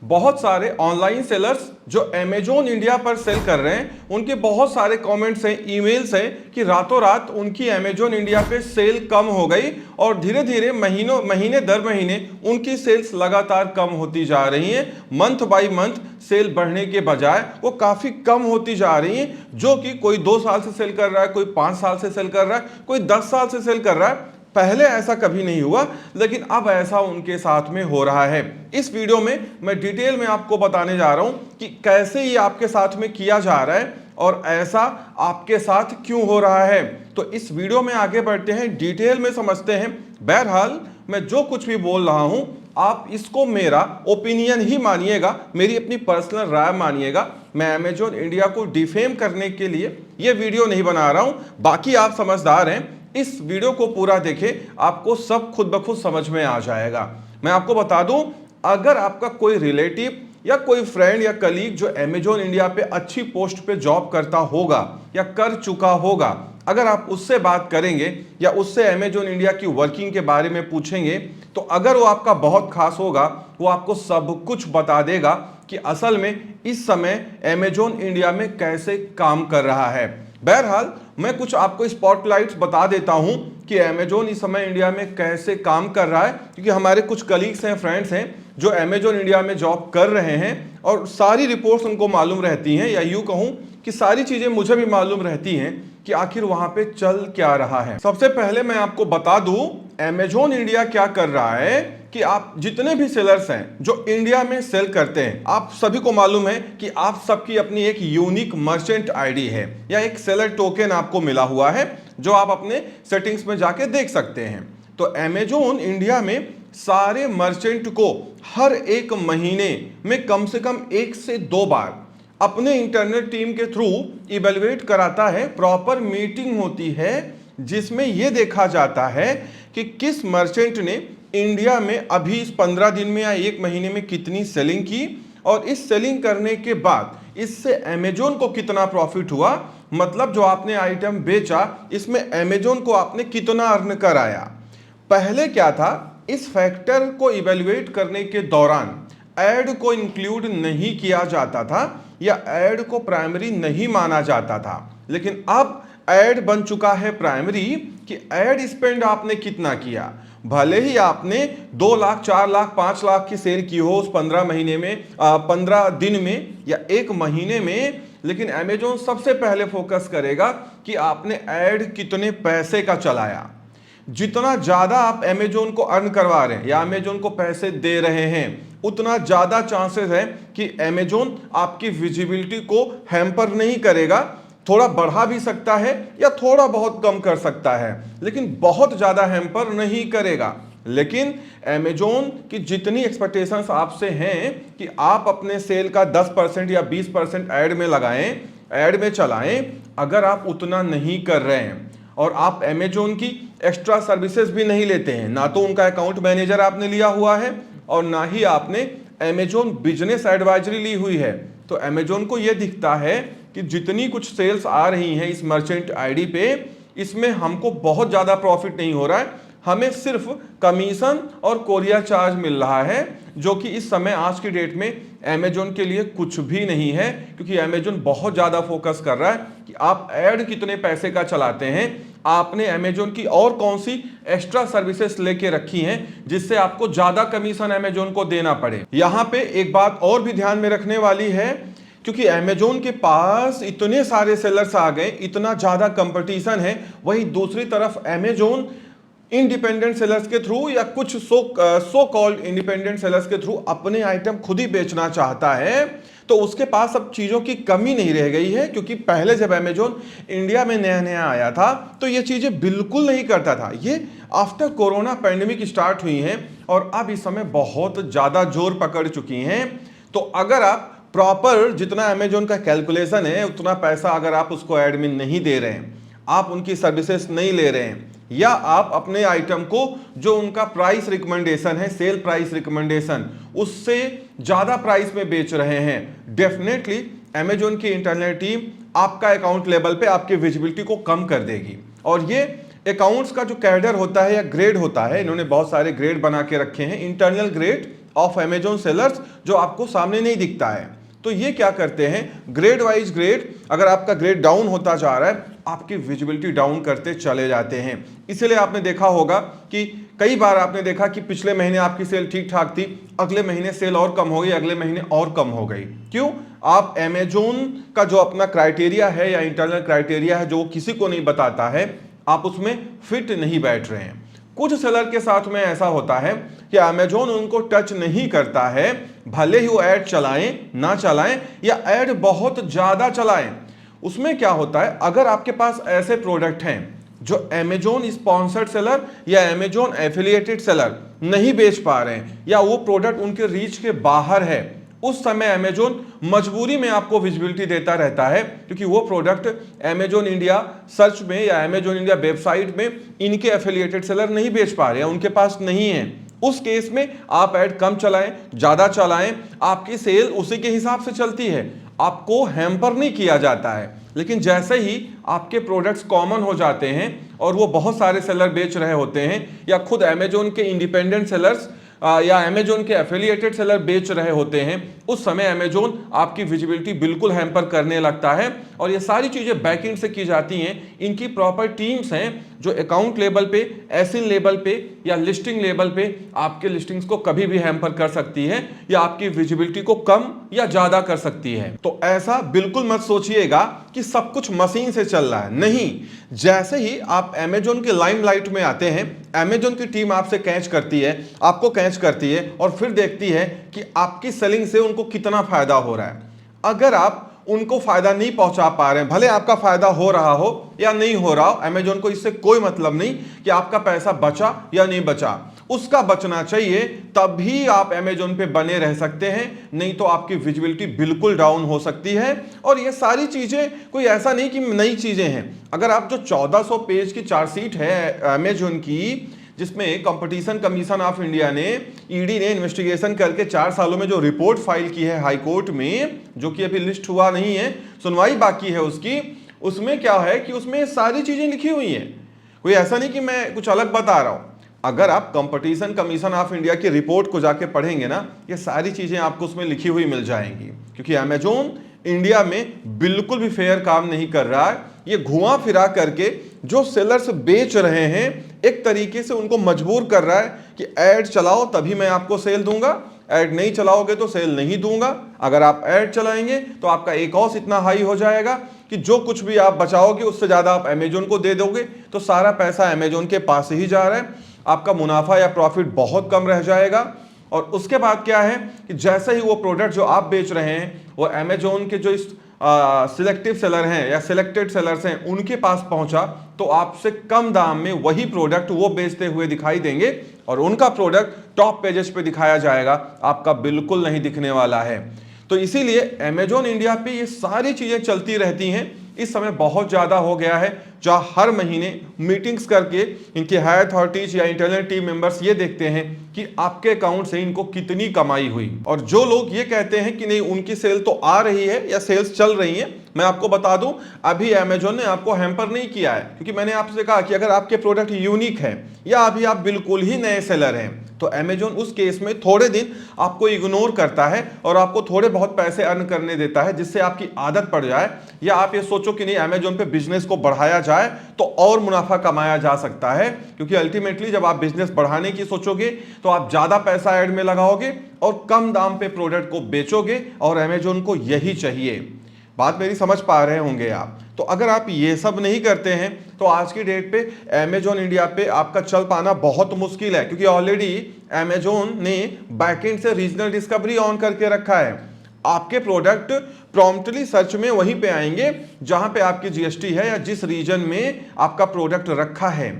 बहुत सारे online sellers जो अमेजोन इंडिया पर सेल कर रहे हैं, उनके बहुत सारे कमेंट्स हैं, ईमेल्स हैं कि रातों रात उनकी अमेजोन इंडिया पे सेल कम हो गई और धीरे धीरे महीने दर महीने उनकी सेल्स लगातार कम होती जा रही हैं। मंथ बाय मंथ सेल बढ़ने के बजाय वो काफी कम होती जा रही हैं, जो कि कोई 2 साल से सेल कर रहा है, कोई 5 साल से सेल कर रहा है, कोई 10 साल से सेल कर रहा है। पहले ऐसा कभी नहीं हुआ, लेकिन अब ऐसा उनके साथ में हो रहा है। इस वीडियो में मैं डिटेल में आपको बताने जा रहा हूं कि कैसे ये आपके साथ में किया जा रहा है और ऐसा आपके साथ क्यों हो रहा है। तो इस वीडियो में आगे बढ़ते हैं, डिटेल में समझते हैं। बहरहाल मैं जो कुछ भी बोल रहा हूं, आप इसको मेरा ओपिनियन ही मानिएगा, मेरी अपनी पर्सनल राय मानिएगा। मैं अमेजोन इंडिया को डिफेम करने के लिए ये वीडियो नहीं बना रहा हूं। बाकी आप समझदार हैं, इस वीडियो को पूरा देखें, आपको सब खुद ब खुद समझ में आ जाएगा। मैं आपको बता दूं, अगर आपका कोई रिलेटिव या कोई फ्रेंड या कलीग जो अमेजोन इंडिया पे अच्छी पोस्ट पे जॉब करता होगा या कर चुका होगा, अगर आप उससे बात करेंगे या उससे अमेजोन इंडिया की वर्किंग के बारे में पूछेंगे, तो अगर वो आपका बहुत खास होगा, वो आपको सब कुछ बता देगा कि असल में इस समय अमेजोन इंडिया में कैसे काम कर रहा है। बहरहाल मैं कुछ आपको स्पॉटलाइट्स बता देता हूं कि अमेजोन इस समय इंडिया में कैसे काम कर रहा है, क्योंकि हमारे कुछ कलीग्स हैं, फ्रेंड्स हैं जो अमेजोन इंडिया में जॉब कर रहे हैं और सारी रिपोर्ट्स उनको मालूम रहती हैं, या यूं कहूं कि सारी चीजें मुझे भी मालूम रहती हैं कि आखिर वहां पे चल क्या रहा है। सबसे पहले मैं आपको बता दूं अमेजोन इंडिया क्या कर रहा है कि आप जितने भी सेलर्स हैं जो इंडिया में सेल करते हैं, आप सभी को मालूम है कि आप सबकी अपनी एक यूनिक मर्चेंट आईडी है या एक सेलर टोकन आपको मिला हुआ है, जो आप अपने सेटिंग्स में जाके देख सकते हैं। तो अमेजोन इंडिया में सारे मर्चेंट को हर एक महीने में कम से कम 1 से 2 बार अपने इंटरनल टीम के थ्रू इवेलुएट कराता है। प्रॉपर मीटिंग होती है जिसमें यह देखा जाता है कि किस मर्चेंट ने इंडिया में अभी इस 15 दिन में या 1 महीने में कितनी सेलिंग की, और इस सेलिंग करने के बाद इससे अमेजोन को कितना प्रॉफिट हुआ, मतलब जो आपने आइटम बेचा इसमें अमेजोन को आपने कितना अर्न कराया। पहले क्या था, इस फैक्टर को इवेल्युएट करने के दौरान ऐड को इंक्लूड नहीं किया जाता था या ऐड को प्राइमरी नहीं माना जाता था, लेकिन अब ऐड बन चुका है प्राइमरी कि ऐड स्पेंड आपने कितना किया। भले ही आपने 2 लाख, 4 लाख, 5 लाख की सेल की हो उस 15 महीने में, 15 दिन में या 1 महीने में, लेकिन अमेजोन सबसे पहले फोकस करेगा कि आपने ऐड कितने पैसे का चलाया। जितना ज्यादा आप अमेजोन को अर्न करवा रहे हैं या अमेजोन को पैसे दे रहे हैं, उतना ज्यादा चांसेस है कि अमेजोन आपकी विजिबिलिटी को हैम्पर नहीं करेगा। थोड़ा बढ़ा भी सकता है या थोड़ा बहुत कम कर सकता है, लेकिन बहुत ज्यादा हैम्पर नहीं करेगा। लेकिन अमेजोन की जितनी एक्सपेक्टेशंस आपसे हैं कि आप अपने सेल का 10% या 20% ऐड में लगाएं, ऐड में चलाएं, अगर आप उतना नहीं कर रहे हैं और आप अमेजोन की एक्स्ट्रा सर्विसेज भी नहीं लेते हैं, ना तो उनका अकाउंट मैनेजर आपने लिया हुआ है और ना ही आपने अमेजोन बिजनेस एडवाइजरी ली हुई है, तो अमेजोन को यह दिखता है कि जितनी कुछ सेल्स आ रही हैं इस मर्चेंट आईडी पे, इसमें हमको बहुत ज़्यादा प्रॉफिट नहीं हो रहा है, हमें सिर्फ कमीशन और कोरियर चार्ज मिल रहा है, जो कि इस समय आज की डेट में अमेजोन के लिए कुछ भी नहीं है, क्योंकि अमेजोन बहुत ज़्यादा फोकस कर रहा है कि आप ऐड कितने पैसे का चलाते हैं, आपने अमेजोन की और कौन सी एक्स्ट्रा सर्विसेज लेके रखी हैं जिससे आपको ज़्यादा कमीशन अमेजोन को देना पड़े। यहाँ पे एक बात और भी ध्यान में रखने वाली है, क्योंकि अमेजोन के पास इतने सारे सेलर्स आ गए, इतना ज़्यादा कंपटीशन है, वहीं दूसरी तरफ अमेजोन इंडिपेंडेंट सेलर्स के थ्रू या कुछ सो कॉल्ड इंडिपेंडेंट सेलर्स के थ्रू अपने आइटम खुद ही बेचना चाहता है, तो उसके पास अब चीज़ों की कमी नहीं रह गई है। क्योंकि पहले जब अमेजोन इंडिया में नया नया आया था तो ये चीज़ें बिल्कुल नहीं करता था। ये आफ्टर कोरोना पैंडेमिक स्टार्ट हुई हैं और अब इस समय बहुत ज़्यादा जोर पकड़ चुकी हैं। तो अगर आप प्रॉपर जितना अमेजोन का कैलकुलेशन है उतना पैसा अगर आप उसको ऐड में नहीं दे रहे हैं, आप उनकी सर्विसेज नहीं ले रहे हैं, या आप अपने आइटम को जो उनका प्राइस रिकमेंडेशन है, सेल प्राइस रिकमेंडेशन, उससे ज़्यादा प्राइस में बेच रहे हैं, डेफिनेटली अमेजोन की इंटरनल टीम आपका अकाउंट लेवल पे आपकी विजिबिलिटी को कम कर देगी। और ये अकाउंट्स का जो कैडर होता है या ग्रेड होता है, इन्होंने बहुत सारे ग्रेड बना के रखे हैं, internal grade of Amazon sellers जो आपको सामने नहीं दिखता है। तो ये क्या करते हैं, ग्रेड वाइज ग्रेड, अगर आपका ग्रेड डाउन होता जा रहा है आपकी विजिबिलिटी डाउन करते चले जाते हैं। इसलिए आपने देखा होगा कि कई बार आपने देखा कि पिछले महीने आपकी सेल ठीक ठाक थी, अगले महीने सेल और कम हो गई, अगले महीने और कम हो गई। क्यों? आप अमेजोन का जो अपना क्राइटेरिया है या इंटरनल क्राइटेरिया है जो किसी को नहीं बताता है, आप उसमें फिट नहीं बैठ रहे हैं। कुछ सेलर के साथ में ऐसा होता है कि अमेजोन उनको टच नहीं करता है, भले ही वो ऐड चलाएं ना चलाएं या ऐड बहुत ज्यादा चलाएं। उसमें क्या होता है, अगर आपके पास ऐसे प्रोडक्ट हैं जो अमेजोन स्पॉन्सर्ड सेलर या अमेजोन एफिलिएटेड सेलर नहीं बेच पा रहे हैं या वो प्रोडक्ट उनके रीच के बाहर है, उस समय अमेजोन मजबूरी में आपको विजिबिलिटी देता रहता है, क्योंकि वो प्रोडक्ट अमेजोन इंडिया सर्च में या अमेजोन इंडिया वेबसाइट में इनके एफिलिएटेड सेलर नहीं बेच पा रहे हैं, उनके पास नहीं है। उस केस में आप ऐड कम चलाएं ज्यादा चलाएं, आपकी सेल उसी के हिसाब से चलती है, आपको हैम्पर नहीं किया जाता है। लेकिन जैसे ही आपके प्रोडक्ट्स कॉमन हो जाते हैं और वो बहुत सारे सेलर बेच रहे होते हैं या खुद अमेजोन के इंडिपेंडेंट सेलर्स या अमेजोन के एफिलिएटेड सेलर बेच रहे होते हैं, उस समय अमेजोन आपकी विजिबिलिटी बिल्कुल हैम्पर करने लगता है। और ये सारी चीजें बैकएंड से की जाती हैं, इनकी प्रॉपर टीम्स हैं जो अकाउंट लेवल पे, एसिन लेवल पे या लिस्टिंग लेवल पे आपके लिस्टिंग्स को कभी भी हैम्पर कर सकती है या आपकी विजिबिलिटी को कम या ज्यादा कर सकती है। तो ऐसा बिल्कुल मत सोचिएगा कि सब कुछ मशीन से चल रहा है, नहीं। जैसे ही आप अमेजोन के लाइमलाइट में आते हैं, अमेजोन की टीम आपसे कैच करती है, आपको कैच करती है और फिर देखती है कि आपकी सेलिंग से उनको कितना फायदा हो रहा है। अगर आप उनको फायदा नहीं पहुंचा पा रहे हैं, भले आपका फायदा हो रहा हो या नहीं हो रहा हो, अमेजोन को इससे कोई मतलब नहीं कि आपका पैसा बचा या नहीं बचा, उसका बचना चाहिए, तभी आप अमेजोन पे बने रह सकते हैं, नहीं तो आपकी विजिबिलिटी बिल्कुल डाउन हो सकती है। और ये सारी चीजें कोई ऐसा नहीं कि नई चीजें हैं। अगर आप जो 1400 पेज की चार्जशीट है अमेजोन की, जिसमें कंपटीशन कमीशन ऑफ इंडिया ने, ईडी ने इन्वेस्टिगेशन करके 4 सालों में जो रिपोर्ट फाइल की है हाई कोर्ट में, जो कि अभी लिस्ट हुआ नहीं है, सुनवाई बाकी है उसकी, उसमें क्या है कि उसमें सारी चीजें लिखी हुई हैं। कोई ऐसा नहीं कि मैं कुछ अलग बता रहा हूं। अगर आप कंपटीशन कमीशन ऑफ इंडिया की रिपोर्ट को जाके पढ़ेंगे ना, ये सारी चीजें आपको उसमें लिखी हुई मिल जाएंगी। क्योंकि अमेजोन इंडिया में बिल्कुल भी फेयर काम नहीं कर रहा है, ये घुमा फिरा करके जो सेलर्स बेच रहे हैं एक तरीके से उनको मजबूर कर रहा है कि ऐड चलाओ तभी मैं आपको सेल दूंगा, ऐड नहीं चलाओगे तो सेल नहीं दूंगा। अगर आप ऐड चलाएंगे तो आपका एक कॉस्ट इतना हाई हो जाएगा कि जो कुछ भी आप बचाओगे उससे ज्यादा आप अमेजोन को दे दोगे, तो सारा पैसा अमेजोन के पास ही जा रहा है, आपका मुनाफा या प्रॉफिट बहुत कम रह जाएगा। और उसके बाद क्या है कि जैसे ही वो प्रोडक्ट जो आप बेच रहे हैं वो अमेजोन के जो सिलेक्टिव सेलर हैं या सिलेक्टेड सेलर्स हैं उनके पास पहुंचा, तो आपसे कम दाम में वही प्रोडक्ट वो बेचते हुए दिखाई देंगे और उनका प्रोडक्ट टॉप पेजेस पे दिखाया जाएगा, आपका बिल्कुल नहीं दिखने वाला है। तो इसीलिए अमेजोन इंडिया पे ये सारी चीजें चलती रहती हैं। इस समय बहुत ज्यादा हो गया है, जहां हर महीने मीटिंग्स करके इनके हायर अथॉरिटीज या इंटरनल टीम मेंबर्स ये देखते हैं कि आपके अकाउंट से इनको कितनी कमाई हुई। और जो लोग ये कहते हैं कि नहीं उनकी सेल तो आ रही है या सेल्स चल रही है, मैं आपको बता दूं अभी अमेजोन ने आपको हैम्पर नहीं किया है, क्योंकि मैंने आपसे कहा कि अगर आपके प्रोडक्ट यूनिक है या अभी आप बिल्कुल ही नए सेलर हैं, तो अमेजोन उस केस में थोड़े दिन आपको इग्नोर करता है और आपको थोड़े बहुत पैसे अर्न करने देता है, जिससे आपकी आदत पड़ जाए या आप ये सोचो कि नहीं अमेजोन पे बिजनेस को बढ़ाया जाए तो और मुनाफा कमाया जा सकता है। क्योंकि अल्टीमेटली जब आप बिजनेस बढ़ाने की सोचोगे तो आप ज्यादा पैसा ऐड में लगाओगे और कम दाम पे प्रोडक्ट को बेचोगे, और अमेजोन को यही चाहिए। बात मेरी समझ पा रहे होंगे आप। तो अगर आप ये सब नहीं करते हैं तो आज की डेट पे अमेजोन इंडिया पे आपका चल पाना बहुत मुश्किल है, क्योंकि ऑलरेडी अमेजोन ने बैकएंड से रीजनल डिस्कवरी ऑन करके रखा है। आपके प्रोडक्ट प्रॉम्प्टली सर्च में वहीं पे आएंगे जहां पे आपकी जीएसटी है या जिस रीजन में आपका प्रोडक्ट रखा है।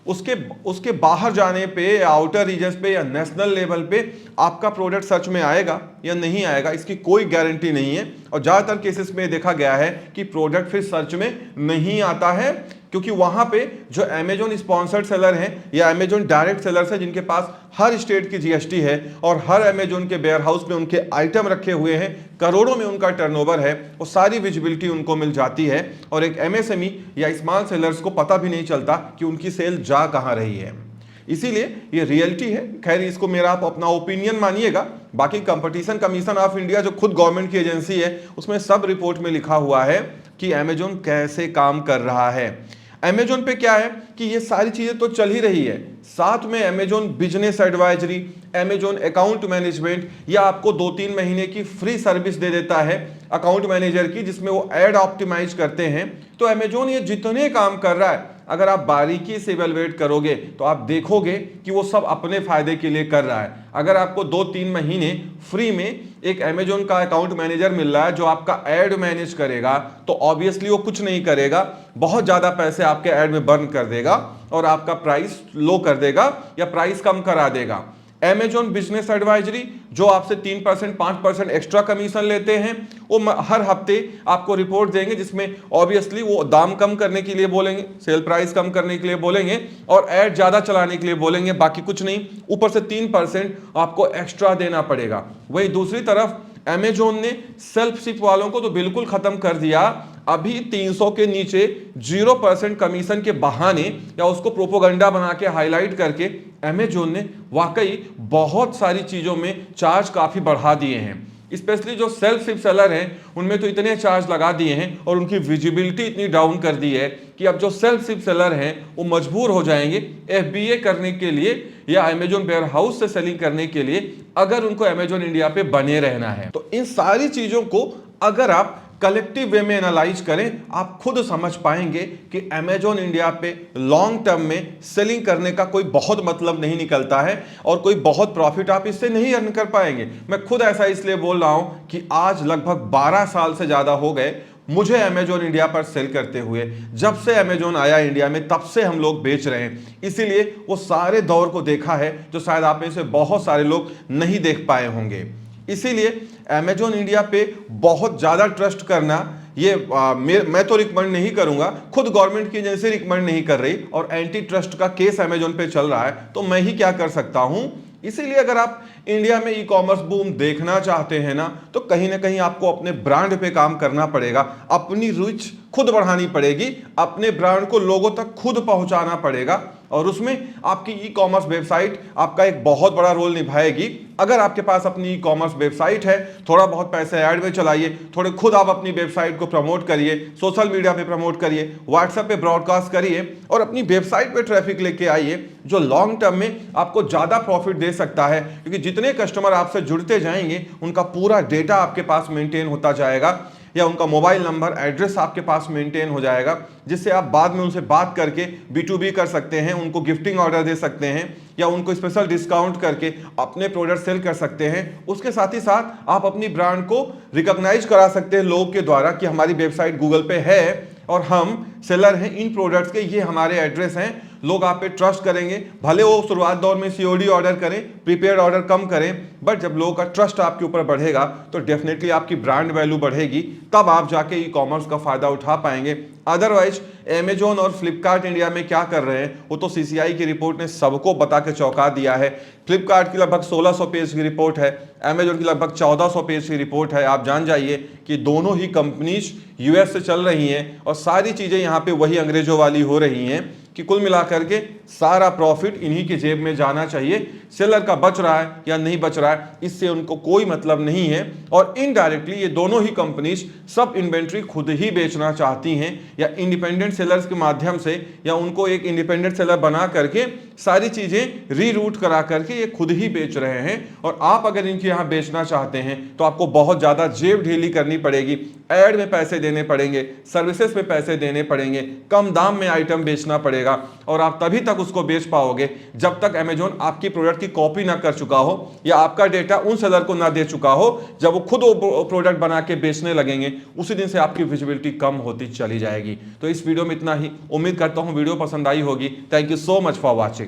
उसके बाहर जाने पे, आउटर रीजन्स पे या नेशनल लेवल पे आपका प्रोडक्ट सर्च में आएगा या नहीं आएगा, इसकी कोई गारंटी नहीं है। और ज़्यादातर केसेस में देखा गया है कि प्रोडक्ट फिर सर्च में नहीं आता है, क्योंकि वहां पे जो अमेजोन स्पॉन्सर्ड सेलर हैं या अमेजोन डायरेक्ट सेलर्स हैं जिनके पास हर स्टेट की जीएसटी है और हर अमेजोन के वेयर हाउस में उनके आइटम रखे हुए हैं, करोड़ों में उनका टर्नओवर है, वो सारी विजिबिलिटी उनको मिल जाती है और एक एमएसएमई या स्मॉल सेलर्स को पता भी नहीं चलता कि उनकी सेल जा कहां रही है। इसीलिए ये रियलिटी है। खैर इसको मेरा आप अपना ओपिनियन मानिएगा, बाकी कंपटीशन कमीशन ऑफ इंडिया जो खुद गवर्नमेंट की एजेंसी है उसमें सब रिपोर्ट में लिखा हुआ है कि अमेजोन कैसे काम कर रहा है। अमेजोन पे क्या है कि ये सारी चीजें तो चल ही रही है, साथ में Amazon business advisory, Amazon account management, या आपको 2-3 महीने की फ्री सर्विस दे देता है अकाउंट मैनेजर की, जिसमें वो एड ऑप्टिमाइज करते हैं। तो अमेजोन ये जितने काम कर रहा है अगर आप बारीकी से इवेलुएट करोगे तो आप देखोगे कि वो सब अपने फायदे के लिए कर रहा है। अगर आपको 2-3 महीने फ्री में एक अमेजोन का अकाउंट मैनेजर मिल रहा है जो आपका एड मैनेज करेगा, तो ऑब्वियसली वो कुछ नहीं करेगा, बहुत ज्यादा पैसे आपके एड में बर्न कर देगा और आपका प्राइस लो कर देगा या प्राइस कम करा देगा। अमेजोन बिजनेस एडवाइजरी जो आपसे 3% 5% एक्स्ट्रा कमीशन लेते हैं, वो हर हफ्ते आपको रिपोर्ट देंगे जिसमें ऑब्वियसली वो दाम कम करने के लिए बोलेंगे, सेल प्राइस कम करने के लिए बोलेंगे और ऐड ज्यादा चलाने के लिए बोलेंगे, बाकी कुछ नहीं। ऊपर से 3% आपको एक्स्ट्रा देना पड़ेगा। वही दूसरी तरफ अमेजोन ने सेल्फ शिप वालों को तो बिल्कुल खत्म कर दिया। अभी 300 के नीचे 0% कमीशन के बहाने या उसको प्रोपोगंडा बना के हाईलाइट करके अमेजोन ने वाकई बहुत सारी चीजों में चार्ज काफी बढ़ा दिए हैं। स्पेशली जो सेल्फ शिप सेलर हैं उनमें तो इतने चार्ज लगा दिए हैं और उनकी विजिबिलिटी इतनी डाउन कर दी है कि अब जो सेल्फ शिप सेलर हैं वो मजबूर हो जाएंगे FBA करने के लिए या अमेजोन वेयर हाउस से सेलिंग करने के लिए, अगर उनको अमेजोन इंडिया पे बने रहना है। तो इन सारी चीजों को अगर आप कलेक्टिव वे में एनालाइज करें, आप खुद समझ पाएंगे कि अमेजोन इंडिया पे लॉन्ग टर्म में सेलिंग करने का कोई बहुत मतलब नहीं निकलता है और कोई बहुत प्रॉफिट आप इससे नहीं अर्न कर पाएंगे। मैं खुद ऐसा इसलिए बोल रहा हूं कि आज लगभग 12 साल से ज्यादा हो गए मुझे अमेजोन इंडिया पर सेल करते हुए। जब से अमेजोन आया इंडिया में तब से हम लोग बेच रहे हैं, इसीलिए वो सारे दौर को देखा है जो शायद आप में से बहुत सारे लोग नहीं देख पाए होंगे। इसीलिए अमेजोन इंडिया पे बहुत ज़्यादा ट्रस्ट करना ये मैं तो रिकमेंड नहीं करूंगा, खुद गवर्नमेंट की एजेंसी रिकमेंड नहीं कर रही और एंटी ट्रस्ट का केस अमेजोन पे चल रहा है, तो मैं ही क्या कर सकता हूं। इसीलिए अगर आप इंडिया में ई-कॉमर्स बूम देखना चाहते हैं ना, तो कहीं ना कहीं आपको अपने ब्रांड पे काम करना पड़ेगा, अपनी रीच खुद बढ़ानी पड़ेगी, अपने ब्रांड को लोगों तक खुद पहुंचाना पड़ेगा और उसमें आपकी ई-कॉमर्स वेबसाइट आपका एक बहुत बड़ा रोल निभाएगी। अगर आपके पास अपनी ई-कॉमर्स वेबसाइट है, थोड़ा बहुत पैसे ऐड में चलाइए, थोड़े खुद आप अपनी वेबसाइट को प्रमोट करिए, सोशल मीडिया पे प्रमोट करिए, व्हाट्सएप पे ब्रॉडकास्ट करिए और अपनी वेबसाइट पे ट्रैफिक लेके आइए, जो लॉन्ग टर्म में आपको ज्यादा प्रॉफिट दे सकता है। क्योंकि जितने कस्टमर आपसे जुड़ते जाएंगे उनका पूरा डेटा आपके पास मेंटेन होता जाएगा या उनका मोबाइल नंबर एड्रेस आपके पास मेंटेन हो जाएगा, जिससे आप बाद में उनसे बात करके B2B कर सकते हैं, उनको गिफ्टिंग ऑर्डर दे सकते हैं या उनको स्पेशल डिस्काउंट करके अपने प्रोडक्ट सेल कर सकते हैं। उसके साथ ही साथ आप अपनी ब्रांड को रिकॉग्नाइज करा सकते हैं लोगों के द्वारा कि हमारी वेबसाइट गूगल पे है और हम सेलर हैं इन प्रोडक्ट्स के, ये हमारे एड्रेस हैं। लोग आप पे ट्रस्ट करेंगे, भले वो शुरुआत दौर में COD ऑर्डर करें, प्रीपेड ऑर्डर कम करें, बट जब लोगों का ट्रस्ट आपके ऊपर बढ़ेगा तो डेफिनेटली आपकी ब्रांड वैल्यू बढ़ेगी, तब आप जाके ई-कॉमर्स का फायदा उठा पाएंगे। अदरवाइज अमेजोन और फ्लिपकार्ट इंडिया में क्या कर रहे हैं वो तो CCI की रिपोर्ट ने सबको बता के चौंका दिया है। फ्लिपकार्ट की लगभग 1600 पेज की रिपोर्ट है, अमेजोन की लगभग 1400 पेज की रिपोर्ट है। आप जान जाइए कि दोनों ही कंपनीज US से चल रही हैं और सारी चीजें यहाँ पे वही अंग्रेजों वाली हो रही हैं कि कुल मिलाकर के सारा प्रॉफिट इन्हीं की जेब में जाना चाहिए। सेलर का बच रहा है या नहीं बच रहा है इससे उनको कोई मतलब नहीं है और इनडायरेक्टली ये दोनों ही कंपनीज सब इन्वेंट्री खुद ही बेचना चाहती हैं या इंडिपेंडेंट सेलर्स के माध्यम से या उनको एक इंडिपेंडेंट सेलर बना करके सारी चीजें रीरूट करा करके ये खुद ही बेच रहे हैं। और आप अगर इनके यहाँ बेचना चाहते हैं तो आपको बहुत ज्यादा जेब ढीली करनी पड़ेगी, एड में पैसे देने पड़ेंगे, सर्विसेज में पैसे देने पड़ेंगे, कम दाम में आइटम बेचना पड़ेगा और आप तभी तक उसको बेच पाओगे जब तक अमेजोन आपकी प्रोडक्ट की कॉपी ना कर चुका हो या आपका डेटा उन सेलर को ना दे चुका हो। जब वो खुद वो प्रोडक्ट बना के बेचने लगेंगे उसी दिन से आपकी विजिबिलिटी कम होती चली जाएगी। तो इस वीडियो में इतना ही, उम्मीद करता हूं वीडियो पसंद आई होगी। Thank you so much for watching.